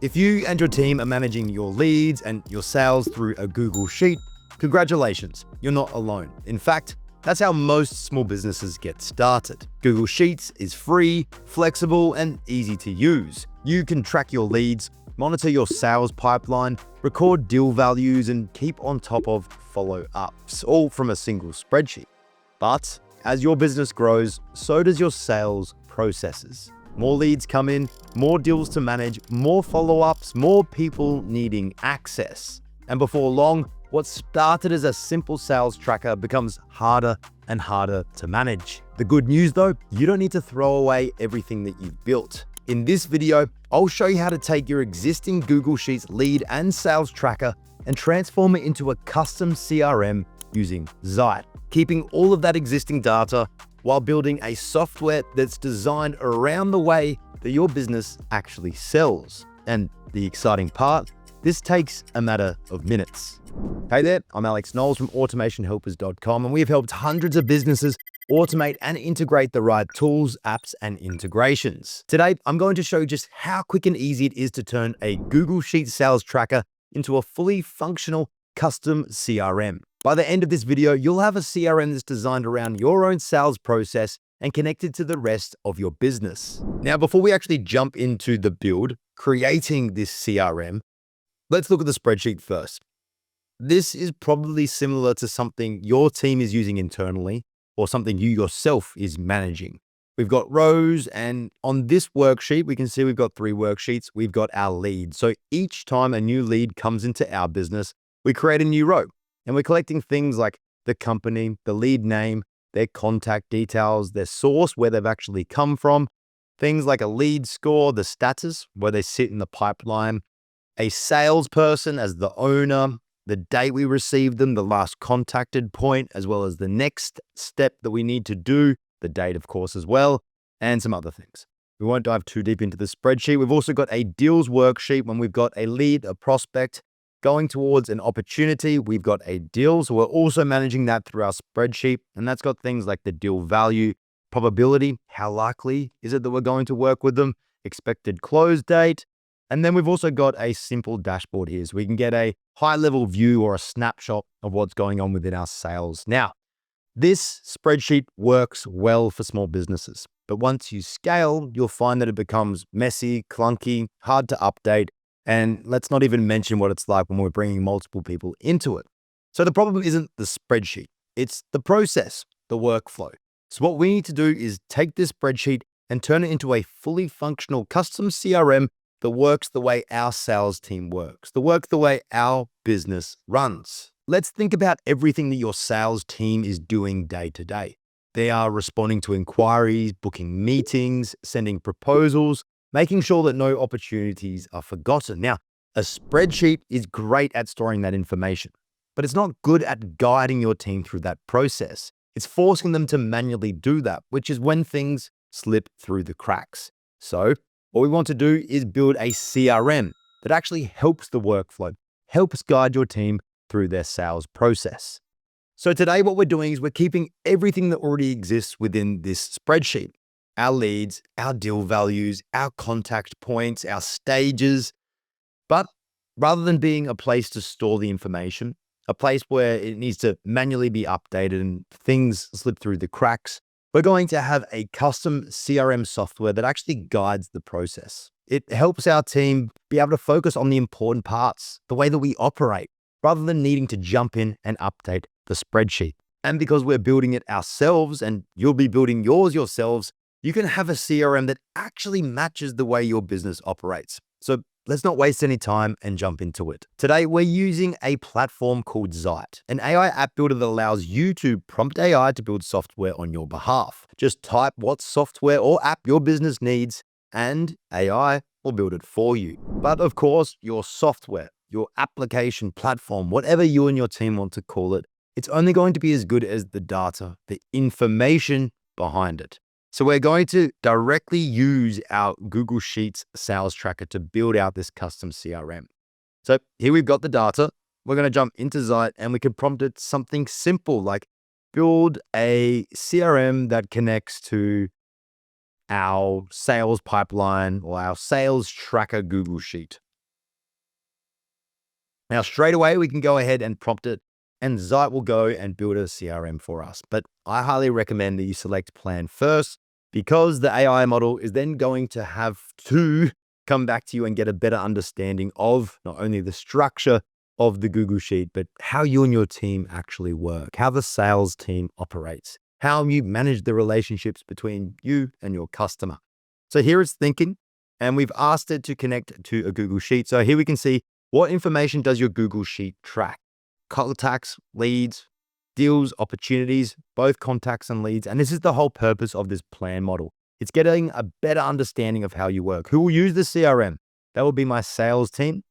If you and your team are managing your leads and your sales through a Google Sheet, congratulations, you're not alone. In fact, that's how most small businesses get started. Google Sheets is free, flexible, and easy to use. You can track your leads, monitor your sales pipeline, record deal values, and keep on top of follow-ups, all from a single spreadsheet. But as your business grows, so does your sales processes. More leads come in, more deals to manage, more follow-ups, more people needing access. And before long, what started as a simple sales tracker becomes harder and harder to manage. The good news though, you don't need to throw away everything that you've built. In this video, I'll show you how to take your existing Google Sheets lead and sales tracker and transform it into a custom CRM using Zeit, keeping all of that existing data while building a software that's designed around the way that your business actually sells. And the exciting part, this takes a matter of minutes. Hey there, I'm Alex Knowles from automationhelpers.com, and we have helped hundreds of businesses automate and integrate the right tools, apps, and integrations. Today, I'm going to show you just how quick and easy it is to turn a Google Sheets sales tracker into a fully functional custom CRM. By the end of this video, you'll have a CRM that's designed around your own sales process and connected to the rest of your business. Now, before we actually jump into the build, creating this CRM, let's look at the spreadsheet first. This is probably similar to something your team is using internally or something you yourself is managing. We've got rows, and on this worksheet, we can see we've got 3 worksheets. We've got our lead. So each time a new lead comes into our business, we create a new row, and we're collecting things like the company, the lead name, their contact details, their source, where they've actually come from, things like a lead score, the status, where they sit in the pipeline, a salesperson as the owner, the date we received them, the last contacted point, as well as the next step that we need to do, the date, of course, as well, and some other things. We won't dive too deep into the spreadsheet. We've also got a deals worksheet when we've got a lead, a prospect going towards an opportunity. We've got a deal, so we're also managing that through our spreadsheet, and that's got things like the deal value, probability, how likely is it that we're going to work with them, expected close date. And then we've also got a simple dashboard here, so we can get a high-level view or a snapshot of what's going on within our sales. Now, this spreadsheet works well for small businesses, but once you scale, you'll find that it becomes messy, clunky, hard to update, and let's not even mention what it's like when we're bringing multiple people into it. So the problem isn't the spreadsheet, it's the process, the workflow. So what we need to do is take this spreadsheet and turn it into a fully functional custom CRM that works the way our sales team works, that works the way our business runs. Let's think about everything that your sales team is doing day to day. They are responding to inquiries, booking meetings, sending proposals, making sure that no opportunities are forgotten. Now, a spreadsheet is great at storing that information, but it's not good at guiding your team through that process. It's forcing them to manually do that, which is when things slip through the cracks. So what we want to do is build a CRM that actually helps the workflow, helps guide your team through their sales process. So today what we're doing is we're keeping everything that already exists within this spreadsheet. Our leads, our deal values, our contact points, our stages. But rather than being a place to store the information, a place where it needs to manually be updated and things slip through the cracks, we're going to have a custom CRM software that actually guides the process. It helps our team be able to focus on the important parts, the way that we operate, rather than needing to jump in and update the spreadsheet. And because we're building it ourselves and you'll be building yours yourselves, you can have a CRM that actually matches the way your business operates. So let's not waste any time and jump into it. Today, we're using a platform called Zeit, an AI app builder that allows you to prompt AI to build software on your behalf. Just type what software or app your business needs, and AI will build it for you. But of course, your software, your application platform, whatever you and your team want to call it, it's only going to be as good as the data, the information behind it. So we're going to directly use our Google Sheets sales tracker to build out this custom CRM. So here we've got the data. We're going to jump into Zeit and we can prompt it something simple like build a CRM that connects to our sales pipeline or our sales tracker Google Sheet. Now, straight away, we can go ahead and prompt it, and Zeit will go and build a CRM for us. But I highly recommend that you select plan first, because the AI model is then going to have to come back to you and get a better understanding of not only the structure of the Google Sheet, but how you and your team actually work, how the sales team operates, how you manage the relationships between you and your customer. So here it's thinking, and we've asked it to connect to a Google Sheet. So here we can see, what information does your Google Sheet track? Contacts, leads, deals, opportunities, both contacts and leads. And this is the whole purpose of this plan model. It's getting a better understanding of how you work. Who will use the CRM? That will be my sales team.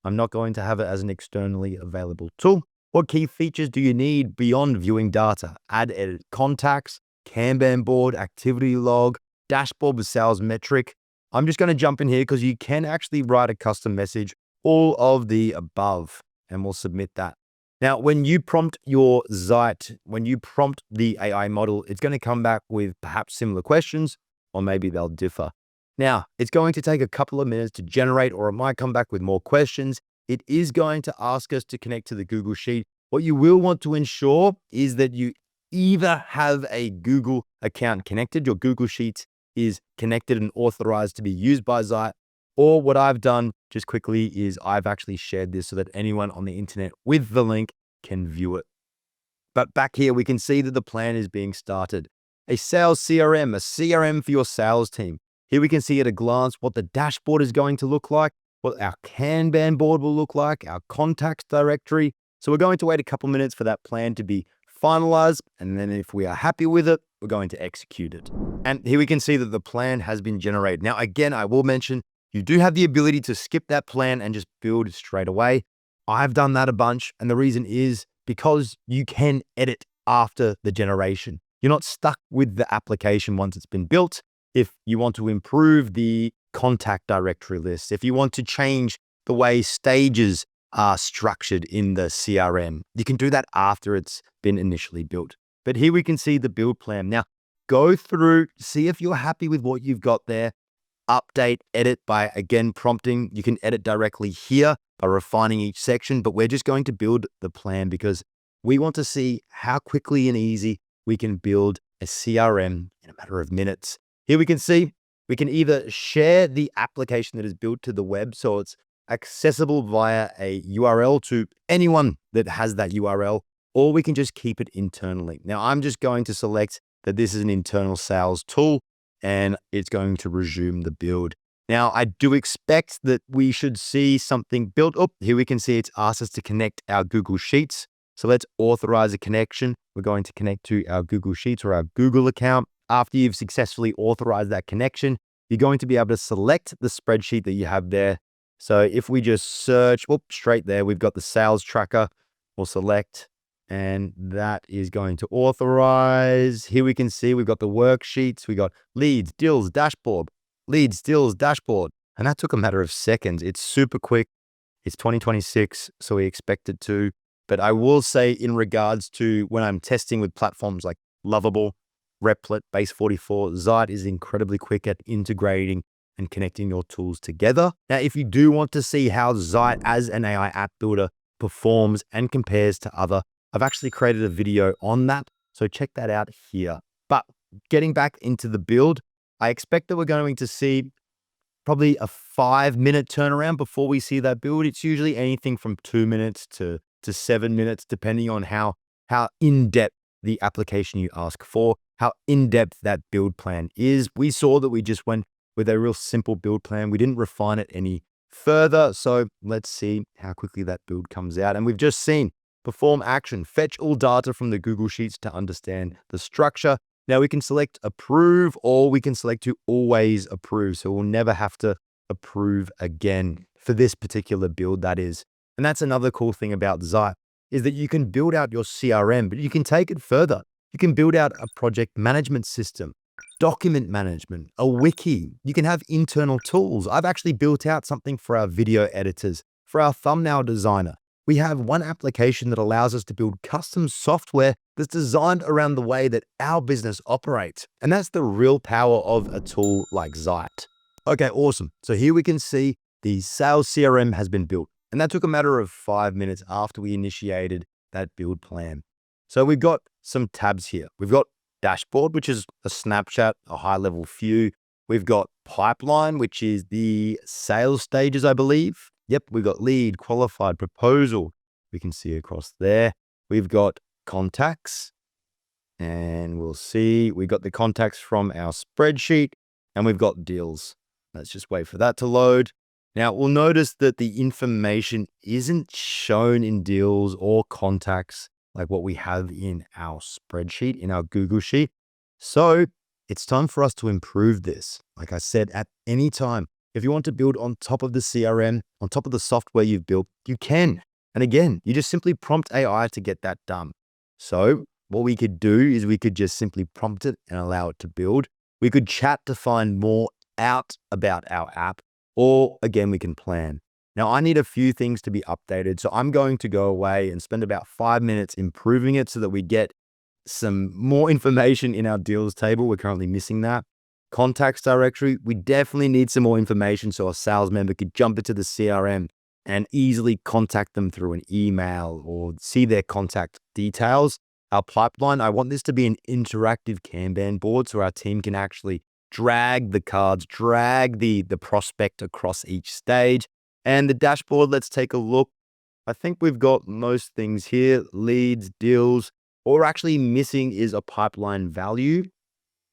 I'm not going to have it as an externally available tool. What key features do you need beyond viewing data? Add, edit contacts, Kanban board, activity log, dashboard with sales metric. I'm just going to jump in here because you can actually write a custom message, all of the above, and we'll submit that. Now, when you prompt your Zeit, when you prompt the AI model, it's going to come back with perhaps similar questions, or maybe they'll differ. Now, it's going to take a couple of minutes to generate, or it might come back with more questions. It is going to ask us to connect to the Google Sheet. What you will want to ensure is that you either have a Google account connected, your Google Sheet is connected and authorized to be used by Zeit, or what I've done just quickly is I've actually shared this so that anyone on the internet with the link can view it. But back here, we can see that the plan is being started. A sales CRM, a CRM for your sales team. Here we can see at a glance what the dashboard is going to look like, what our Kanban board will look like, our contacts directory. So we're going to wait a couple minutes for that plan to be finalized. And then if we are happy with it, we're going to execute it. And here we can see that the plan has been generated. Now, again, I will mention, you do have the ability to skip that plan and just build straight away. I've done that a bunch. And the reason is because you can edit after the generation. You're not stuck with the application once it's been built. If you want to improve the contact directory list, if you want to change the way stages are structured in the CRM, you can do that after it's been initially built. But here we can see the build plan. Now, go through, see if you're happy with what you've got there. Update, edit by, again, prompting. You can edit directly here by refining each section, but we're just going to build the plan because we want to see how quickly and easy we can build a CRM in a matter of minutes. Here we can see we can either share the application that is built to the web, so it's accessible via a URL to anyone that has that URL, or we can just keep it internally. Now, I'm just going to select that this is an internal sales tool, and it's going to resume the build. Now, I do expect that we should see something built up. Here we can see it's asked us to connect our Google Sheets. So let's authorize a connection. We're going to connect to our Google Sheets or our Google account. After you've successfully authorized that connection, you're going to be able to select the spreadsheet that you have there. So if we just search, straight there, we've got the sales tracker. We'll select, and that is going to authorize. Here we can see we've got the worksheets. We got leads, deals, dashboard, leads, deals, dashboard. And that took a matter of seconds. It's super quick. It's 2026, so we expect it to. But I will say, in regards to when I'm testing with platforms like Lovable, Replit, Base44, Zeit is incredibly quick at integrating and connecting your tools together. Now, if you do want to see how Zeit as an AI app builder performs and compares to other, I've actually created a video on that. So check that out here. But getting back into the build, I expect that we're going to see probably a 5-minute turnaround before we see that build. It's usually anything from 2 minutes to 7 minutes, depending on how in-depth the application you ask for, how in-depth that build plan is. We saw that we just went with a real simple build plan. We didn't refine it any further. So let's see how quickly that build comes out. And we've just seen perform action, fetch all data from the Google Sheets to understand the structure. Now we can select approve, or we can select to always approve. So we'll never have to approve again for this particular build, that is. And that's another cool thing about Zeit, is that you can build out your CRM, but you can take it further. You can build out a project management system, document management, a wiki. You can have internal tools. I've actually built out something for our video editors, for our thumbnail designer. We have one application that allows us to build custom software that's designed around the way that our business operates. And that's the real power of a tool like Zeit. Okay, awesome. So here we can see the sales CRM has been built. And that took a matter of 5 minutes after we initiated that build plan. So we've got some tabs here. We've got dashboard, which is a snapshot, a high level view. We've got pipeline, which is the sales stages, I believe. Yep, we've got lead, qualified, proposal. We can see across there. We've got contacts, and we'll see we got the contacts from our spreadsheet, and we've got deals. Let's just wait for that to load. Now we'll notice that the information isn't shown in deals or contacts like what we have in our spreadsheet, in our Google Sheet. So it's time for us to improve this. Like I said, at any time, if you want to build on top of the CRM, on top of the software you've built, you can. And again, you just simply prompt AI to get that done. So what we could do is we could just simply prompt it and allow it to build. We could chat to find more out about our app, or again, we can plan. Now I need a few things to be updated. So I'm going to go away and spend about 5 minutes improving it so that we get some more information in our deals table. We're currently missing that. Contacts directory, we definitely need some more information so a sales member could jump into the CRM and easily contact them through an email or see their contact details. Our pipeline, I want this to be an interactive Kanban board so our team can actually drag the cards, drag the prospect across each stage. And the dashboard, let's take a look. I think we've got most things here, leads, deals. What we're actually missing is a pipeline value.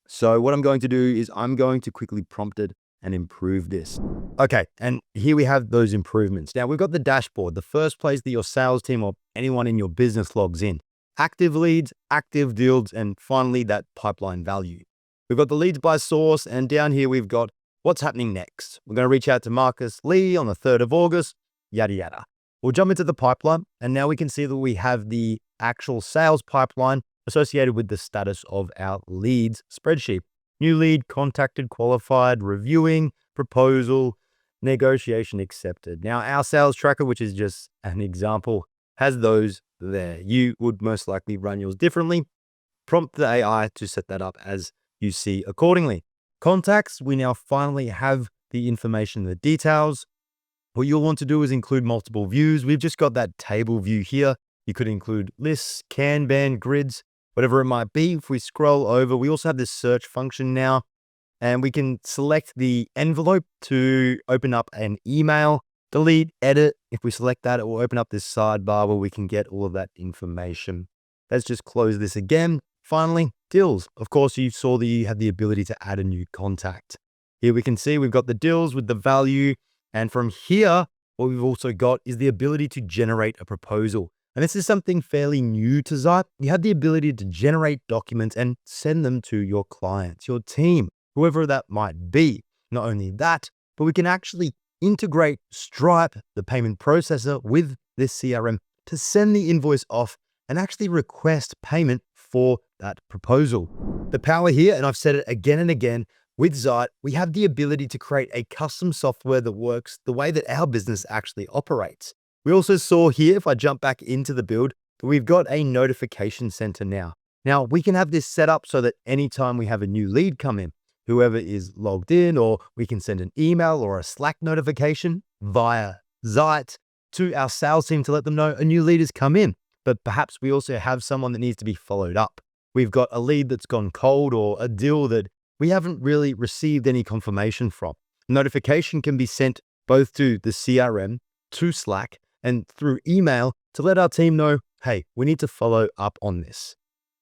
So what I'm going to do is I'm going to quickly prompt it and improve this. Okay, and here we have those improvements. Now we've got the dashboard, the first place that your sales team or anyone in your business logs in. Active leads, active deals, and finally that pipeline value. We've got the leads by source, and down here we've got what's happening next. We're going to reach out to Marcus Lee on the 3rd of August, yada, yada. We'll jump into the pipeline, and now we can see that we have the actual sales pipeline associated with the status of our leads spreadsheet. New lead, contacted, qualified, reviewing, proposal, negotiation accepted. Now our sales tracker, which is just an example, has those there. You would most likely run yours differently. Prompt the AI to set that up as you see accordingly. Contacts, we now finally have the information, the details. What you'll want to do is include multiple views. We've just got that table view here. You could include lists, Kanban, grids, whatever it might be. If we scroll over, we also have this search function now, and we can select the envelope to open up an email, delete, edit. If we select that, it will open up this sidebar where we can get all of that information. Let's just close this again. Finally, deals. Of course, you saw that you had the ability to add a new contact. Here we can see we've got the deals with the value. And from here, what we've also got is the ability to generate a proposal. And this is something fairly new to Zype. You have the ability to generate documents and send them to your clients, your team, whoever that might be. Not only that, but we can actually integrate Stripe, the payment processor, with this CRM to send the invoice off and actually request payment for that proposal. The power here, and I've said it again and again, with Zype, we have the ability to create a custom software that works the way that our business actually operates. We also saw here, if I jump back into the build, that we've got a notification center now. Now we can have this set up so that anytime we have a new lead come in, whoever is logged in, or we can send an email or a Slack notification via Zype to our sales team to let them know a new lead has come in. But perhaps we also have someone that needs to be followed up. We've got a lead that's gone cold or a deal that we haven't really received any confirmation from. Notification can be sent both to the CRM, to Slack, and through email to let our team know, hey, we need to follow up on this.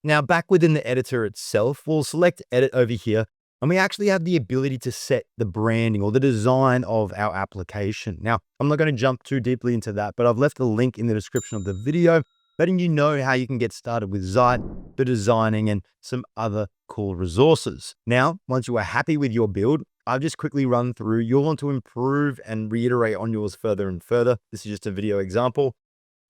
Now, back within the editor itself, we'll select edit over here, and we actually have the ability to set the branding or the design of our application. Now, I'm not going to jump too deeply into that, but I've left a link in the description of the video letting you know how you can get started with Zype, the designing, and some other cool resources. Now, once you are happy with your build, I've just quickly run through. You'll want to improve and reiterate on yours further and further. This is just a video example.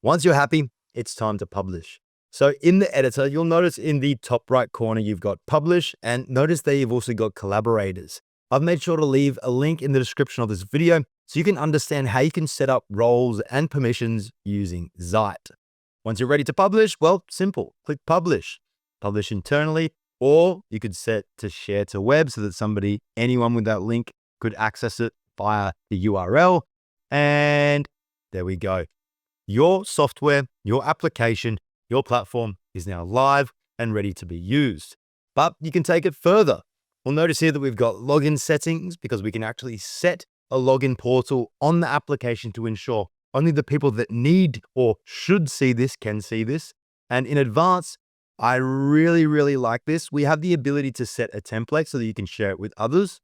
Once you're happy, it's time to publish. So in the editor, you'll notice in the top right corner, you've got publish, and notice that you've also got collaborators. I've made sure to leave a link in the description of this video so you can understand how you can set up roles and permissions using Zype. Once you're ready to publish, well, simple. Click publish. Publish internally, or you could set to share to web so that anyone with that link could access it via the URL. And There we go. Your software, your application, your platform is now live and ready to be used. But you can take it further. We'll notice here that we've got login settings because we can actually set a login portal on the application to ensure only the people that need or should see this can see this. And in advance, I really, really like this. We have the ability to set a template so that you can share it with others.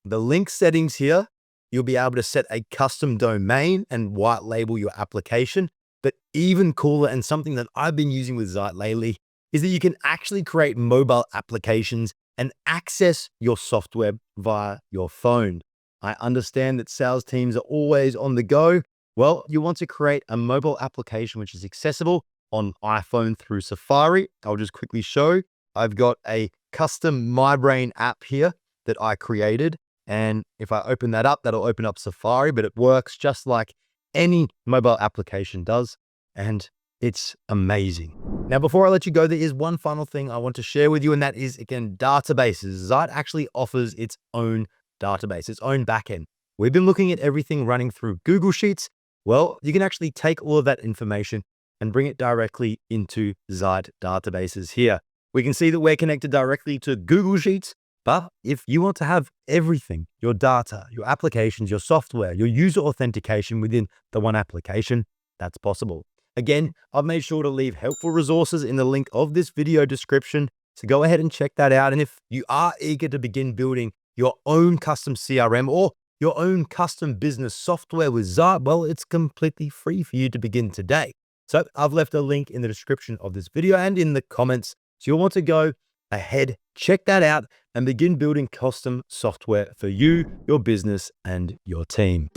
The link settings here, you'll be able to set a custom domain and white label your application. But even cooler, and something that I've been using with Zeit lately, is that you can actually create mobile applications and access your software via your phone. I understand that sales teams are always on the go. Well, you want to create a mobile application which is accessible on iPhone through Safari. I'll just quickly show. I've got a custom MyBrain app here that I created. And if I open that up, that'll open up Safari, but it works just like any mobile application does. And it's amazing. Now, before I let you go, there is one final thing I want to share with you, and that is, again, databases. Zeit actually offers its own database, its own backend. We've been looking at everything running through Google Sheets. Well, you can actually take all of that information and bring it directly into Zeit databases here. We can see that we're connected directly to Google Sheets, but if you want to have everything, your data, your applications, your software, your user authentication within the one application, that's possible. Again, I've made sure to leave helpful resources in the link of this video description, so go ahead and check that out. And if you are eager to begin building your own custom CRM or your own custom business software with Zeit, well, it's completely free for you to begin today. So I've left a link in the description of this video and in the comments. So you'll want to go ahead, check that out, and begin building custom software for you, your business, and your team.